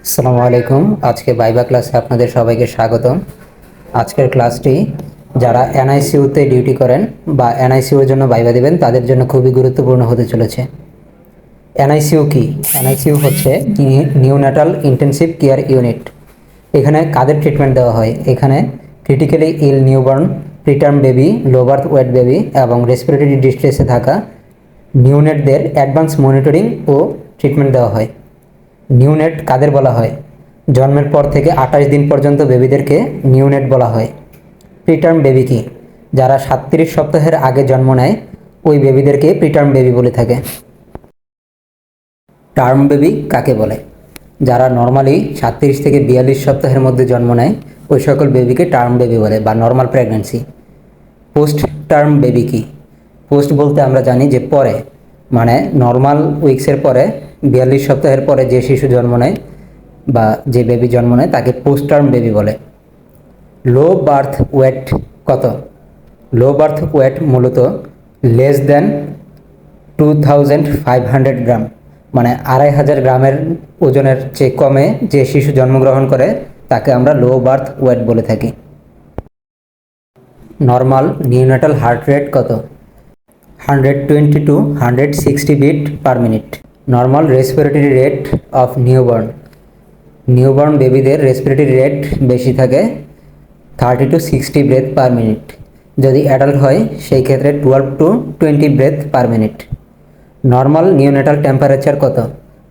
আসসালামু আলাইকুম। আজকে ভাইবা ক্লাসে আপনাদের সবাইকে স্বাগতম। আজকের ক্লাসটি যারা এনআইসিইউতে ডিউটি করেন বা এনআইসিইউর জন্য ভাইবা দিবেন তাদের জন্য খুবই গুরুত্বপূর্ণ হতে চলেছে। এনআইসিইউ কি? এনআইসিইউ হচ্ছে নিউন্যাটাল ইন্টেনসিভ কেয়ার ইউনিট। এখানে কাদের ট্রিটমেন্ট দেওয়া হয়? এখানে critically ill newborn, preterm baby, low birth weight baby এবং রেসপিরেটরি ডিস্ট্রেসে থাকা নিউনেটদের অ্যাডভান্স মনিটরিং ও ট্রিটমেন্ট দেওয়া হয়। নিউনেট কাদের বলা হয়? জন্মের পর থেকে 28 দিন পর্যন্ত বেবিদেরকে নিউনেট বলা হয়। প্রিটার্ম বেবি কি? যারা 37 সপ্তাহের আগে জন্ম নেয় ওই বেবিদেরকে প্রিটার্ম বেবি বলে থাকে। টার্ম বেবি কাকে বলে? যারা নর্মালি 37 থেকে 42 সপ্তাহের মধ্যে জন্ম নেয় ওই সকল বেবিকে টার্ম বেবি বলে বা normal pregnancy. Post term baby কি? পোস্ট বলতে আমরা জানি যে পরে, মানে নর্মাল উইক্সের পরে 42 সপ্তাহের পরে যে শিশু জন্ম নেয় বা যে বেবি জন্ম নেয় তাকে পোস্ট টার্ম বেবি বলে। লো বার্থ ওয়েট কত? লো বার্থ ওয়েট মূলত লেস দেন 2500 গ্রাম, মানে 2500 গ্রামের ওজনের চেয়ে কমে যে শিশু জন্মগ্রহণ করে তাকে আমরা লো বার্থ ওয়েট বলে থাকি। নর্মাল নিউনেটাল হার্ট রেট কত? 120 to 160 beat per minute. Normal respiratory rate of newborn বেবিদের রেসপিরেটরি রেট বেশি থাকে 30 to 60 ব্রেথ পার মিনিট। যদি অ্যাডাল্ট হয় সেই ক্ষেত্রে 12 to 20 breath per minute. Normal neonatal temperature কত?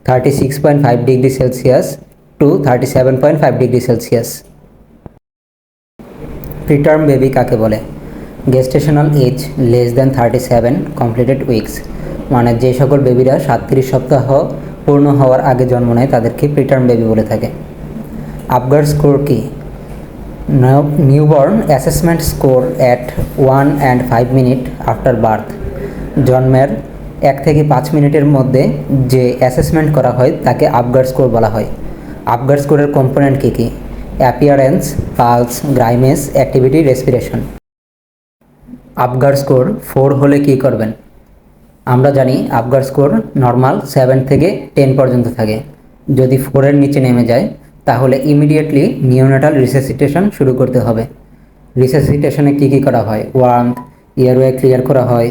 36.5 degree Celsius to 37.5 degree Celsius. Preterm baby কাকে বলে? Gestational age less than 37 completed weeks, মানে যে সকল বেবিরা 37 সপ্তাহ পূর্ণ হওয়ার আগে জন্ম নেয় তাদেরকে প্রিটার্ম বেবি বলে থাকে। আপগার স্কোর কি? Newborn assessment score at 1 and 5 minute after birth. জন্মের 1 থেকে 5 মিনিটের মধ্যে যে অ্যাসেসমেন্ট করা হয় তাকে আপগার স্কোর বলা হয়। আপগার স্কোরের কম্পোনেন্ট কী কী? Appearance, pulse, grimace, activity, respiration. Apgar score 4 হলে কী করবেন? আমরা জানি আপগার স্কোর নর্মাল 7 থেকে 10 পর্যন্ত থাকে। যদি 4-এর নিচে নেমে যায় তাহলে ইমিডিয়েটলি নিওনেটাল রিসাসিটেশন শুরু করতে হবে। রিসাসিটেশনে কী কী করা হয়? ওয়ার্মথ, এয়ারওয়ে ক্লিয়ার করা হয়,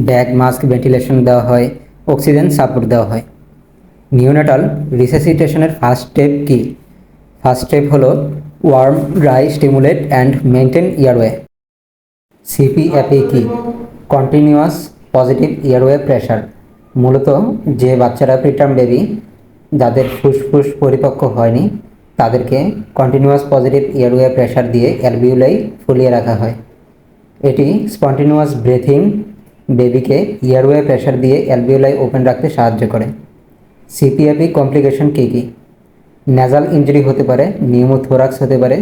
ব্যাগ মাস্ক ভেন্টিলেশন দেওয়া হয়, অক্সিজেন সাপোর্ট দেওয়া হয়। নিওনেটাল রিসাসিটেশনের ফার্স্ট স্টেপ কী? ফার্স্ট স্টেপ হলো warm, dry, stimulate and maintain airway. CPAP কি? Continuous positive airway pressure. মূলত যে বাচ্চারা প্রিটার্ম বেবি যাদের ফুসফুস পরিপক্ক হয়নি তাদেরকে কন্টিনিউয়াস পজিটিভ এয়ারওয়ে প্রেশার দিয়ে অ্যালভিউলাই ফুলিয়ে রাখা হয়। এটি স্পন্টিনিউয়াস ব্রেথিং বেবিকে এয়ারওয়ে প্রেশার দিয়ে অ্যালভিউলাই ওপেন রাখতে সাহায্য করে। সিপিএপি কমপ্লিকেশন কী কী? ন্যাজাল ইনজুরি হতে পারে, নিউমোথোরাক্স হতে পারে,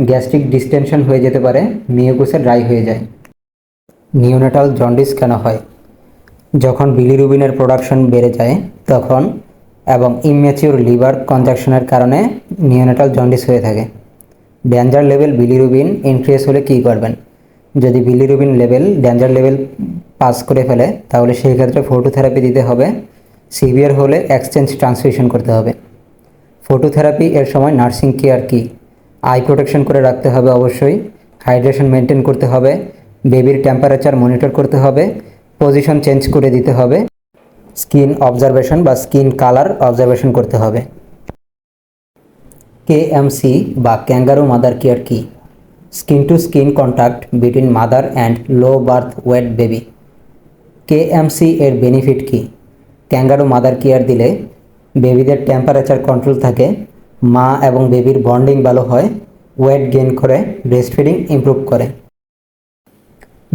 গ্যাস্ট্রিক ডিস্টেনশন হয়ে যেতে পারে, মিউকাসে ড্রাই হয়ে যায়। নিওনেটাল জন্ডিস কেন হয়? যখন বিলিরুবিনের প্রোডাকশন বেড়ে যায় তখন এবং ইম্যাচিউর লিভার কনজাকশনের কারণে নিওনেটাল জন্ডিস হয়ে থাকে। ডেঞ্জার লেভেল বিলিরুবিন ইনক্রিজ হলে কী করবেন? যদি bilirubin level danger level pass করে ফেলে তাহলে সেই ক্ষেত্রে ফটোথেরাপি দিতে হবে। সিভিয়ার হলে এক্সচেঞ্জ ট্রান্সফিউশন করতে হবে। ফটোথেরাপি এর সময় নার্সিং কেয়ার কি? আই প্রোটেকশন করে রাখতে হবে অবশ্যই, হাইড্রেশন মেনটেন করতে হবে, বেবির টেম্পারেচার মনিটর করতে হবে, পজিশন চেঞ্জ করে দিতে হবে, স্কিন অবজারভেশন বা স্কিন কালার অবজারভেশন করতে হবে। কেএমসি বা ক্যাঙ্গারু মাদার কেয়ার কি? Skin to skin contact between mother and low birth weight baby. KMC এর বেনিফিট কি? ক্যাঙ্গারু মাদার কেয়ার দিলে বেবিদের টেম্পারেচার কন্ট্রোল থাকে, মা এবং বেবির বন্ডিং ভালো হয়, ওয়েট গেইন করে, ব্রেস্ট ফিডিং ইমপ্রুভ করে।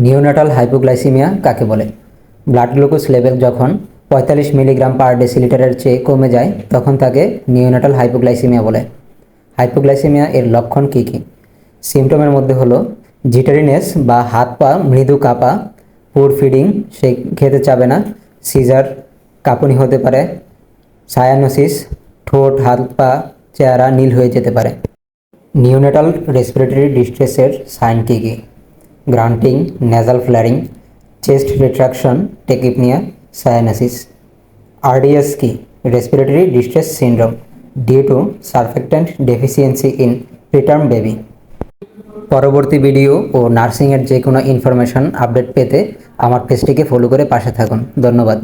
নিওনেটাল হাইপোগ্লাইসিমিয়া কাকে বলে? ব্লাড গ্লুকোজ লেভেল যখন 45 মিলিগ্রাম পার ডেসিলিটারের চেয়ে কমে যায় তখন তাকে নিওনেটাল হাইপোগ্লাইসিমিয়া বলে। হাইপোগ্লাইসিমিয়া এর লক্ষণ কী কী? সিমটমের মধ্যে হলো জিটারিনেস বা হাত পা মৃদু কাঁপা, পুর ফিডিং, সে খেতে চাবে না, সিজার, কাঁপুনি হতে পারে, সায়ানোসিস, ঠোঁট, হাত পা, চেহারা নীল হয়ে যেতে পারে। নিওনেটাল রেসপিরেটরি ডিস্ট্রেসের সাইন কী কী? Grunting, nasal flaring, chest retraction, tachypnoea, cyanosis. RDS কি? Respiratory distress syndrome. Due to surfactant deficiency in preterm baby. পরবর্তী ভিডিও ও নার্সিংয়ের যে কোনো ইনফরমেশন আপডেট পেতে আমার পেজটিকে ফলো করে পাশে থাকুন। ধন্যবাদ।